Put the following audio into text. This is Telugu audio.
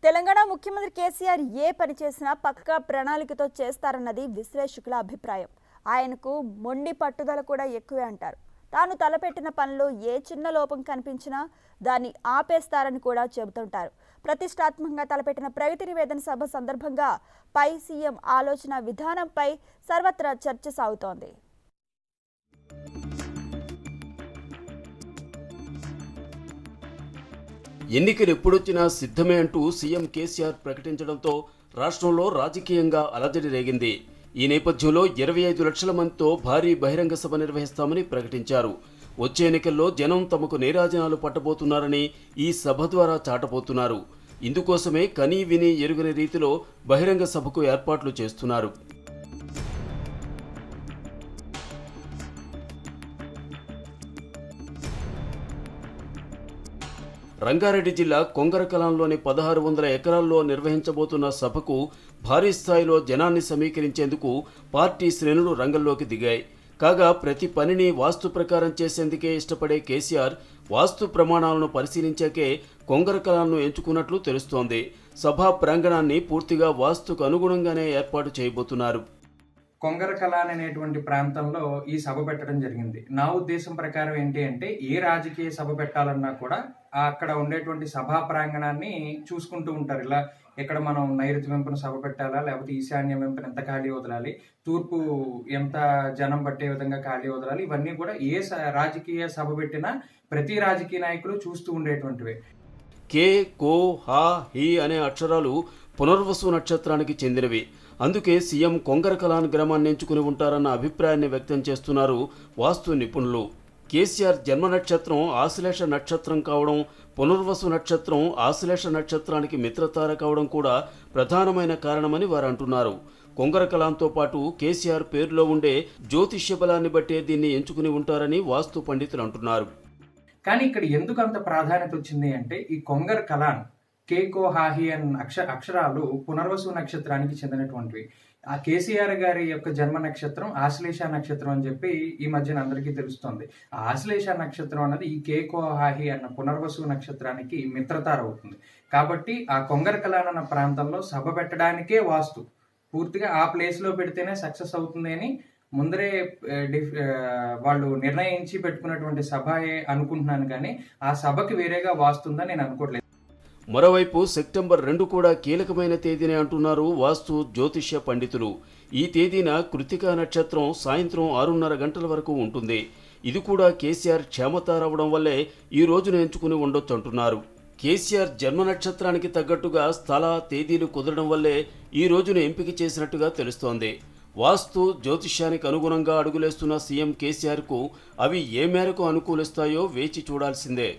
తెలంగాణ ముఖ్యమంత్రి కేసీఆర్ ఏ పని చేసినా పక్కా ప్రణాళికతో చేస్తారన్నది విశ్లేషకుల అభిప్రాయం. ఆయనకు మొండి పట్టుదల కూడా ఎక్కువే అంటారు. తాను తలపెట్టిన పనిలో ఏ చిన్న లోపం కనిపించినా దాన్ని ఆపేస్తారని కూడా చెబుతుంటారు. ప్రతిష్టాత్మకంగా తలపెట్టిన ప్రగతి నివేదన సభ సందర్భంగా పై సీఎం ఆలోచన విధానంపై సర్వత్రా చర్చ సాగుతోంది. ఎన్నికలు ఎప్పుడొచ్చినా సిద్ధమే అంటూ సీఎం కేసీఆర్ ప్రకటించడంతో రాష్ట్రంలో రాజకీయంగా అలజడి రేగింది. ఈ నేపథ్యంలో 25 లక్షల మందితో భారీ బహిరంగ సభ నిర్వహిస్తామని ప్రకటించారు. వచ్చే ఎన్నికల్లో జనం తమకు నీరాజనాలు పట్టబోతున్నారని ఈ సభ ద్వారా చాటబోతున్నారు. ఇందుకోసమే కనీ విని ఎరుగని రీతిలో బహిరంగ సభకు ఏర్పాట్లు చేస్తున్నారు. రంగారెడ్డి జిల్లా కొంగరకలాంలోని 1600 ఎకరాల్లో నిర్వహించబోతున్న సభకు భారీ స్థాయిలో జనాన్ని సమీకరించేందుకు పార్టీ శ్రేణులు రంగంలోకి దిగాయి. కాగా ప్రతి పనిని వాస్తు ప్రకారం చేసేందుకే ఇష్టపడే కేసీఆర్ వాస్తు ప్రమాణాలను పరిశీలించాకే కొంగరకలాంను ఎంచుకున్నట్లు తెలుస్తోంది. సభా ప్రాంగణాన్ని పూర్తిగా వాస్తుకు అనుగుణంగానే ఏర్పాటు చేయబోతున్నారు. కొంగరకలాన్ అనేటువంటి ప్రాంతంలో ఈ సభ పెట్టడం జరిగింది. నా ఉద్దేశం ప్రకారం ఏంటి అంటే, ఏ రాజకీయ సభ పెట్టాలన్నా కూడా అక్కడ ఉండేటువంటి సభా ప్రాంగణాన్ని చూసుకుంటూ ఉంటారు. ఇలా ఇక్కడ మనం నైరుతి వెంపున సభ పెట్టాలా, లేకపోతే ఈశాన్య వెంపున ఎంత ఖాళీ వదలాలి, తూర్పు ఎంత జనం పట్టే విధంగా ఖాళీ వదలాలి, ఇవన్నీ కూడా ఏ రాజకీయ సభ పెట్టినా ప్రతి రాజకీయ నాయకులు చూస్తూ ఉండేటువంటివే. కే, కో, హా, హి అనే అక్షరాలు పునర్వసు నక్షత్రానికి చెందినవి. అందుకే సీఎం కొంగరకలాన్ గ్రామాన్ని ఎంచుకుని ఉంటారన్న అభిప్రాయాన్ని వ్యక్తం చేస్తున్నారు వాస్తు నిపుణులు. కేసీఆర్ జన్మ నక్షత్రం ఆశ్లేష నక్షత్రం కావడం, పునర్వసు నక్షత్రం ఆశ్లేష నక్షత్రానికి మిత్రతార కావడం కూడా ప్రధానమైన కారణమని వారు అంటున్నారు. కొంగరకలాంతో పాటు కేసీఆర్ పేరులో ఉండే జ్యోతిష్య బలాన్ని బట్టే దీన్ని ఎంచుకుని ఉంటారని వాస్తు పండితులు అంటున్నారు. కానీ ఇక్కడ ఎందుకు అంత ప్రాధాన్యత వచ్చింది అంటే, ఈ కొంగరకలాన్ కేకో హాహి అన్న అక్షరాలు పునర్వసు నక్షత్రానికి చెందినటువంటివి. ఆ కేసీఆర్ గారి యొక్క జన్మ నక్షత్రం ఆశ్లేష నక్షత్రం అని చెప్పి ఈ మధ్యన అందరికీ తెలుస్తోంది. ఆ ఆశ్లేష నక్షత్రం అన్నది ఈ కేకో హాహి అన్న పునర్వసు నక్షత్రానికి మిత్రతార అవుతుంది. కాబట్టి ఆ కొంగరకలాన్ అన్న ప్రాంతంలో సభ పెట్టడానికే వాస్తు పూర్తిగా ఆ ప్లేస్ లో పెడితేనే సక్సెస్ అవుతుంది అని ముందరే వాళ్ళు నిర్ణయించి పెట్టుకున్నటువంటి సభయే అనుకుంటున్నాను. కానీ ఆ సభకి వేరేగా వాస్తుందని నేను అనుకోవట్లేదు. మరోవైపు సెప్టెంబర్ 2 కూడా కీలకమైన తేదీనే అంటున్నారు వాస్తు జ్యోతిష్య పండితులు. ఈ తేదీన కృతికా నక్షత్రం సాయంత్రం 6:30 గంటల వరకు ఉంటుంది. ఇది కూడా కేసీఆర్ క్షేమతారవడం వల్లే ఈ రోజును ఎంచుకుని ఉండొచ్చు అంటున్నారు. కేసీఆర్ జన్మ నక్షత్రానికి తగ్గట్టుగా స్థల తేదీలు కుదరడం వల్లే ఈ రోజును ఎంపిక చేసినట్టుగా తెలుస్తోంది. వాస్తు జ్యోతిష్యానికి అనుగుణంగా అడుగులేస్తున్న సీఎం కేసీఆర్కు అవి ఏ మేరకు అనుకూలిస్తాయో వేచి చూడాల్సిందే.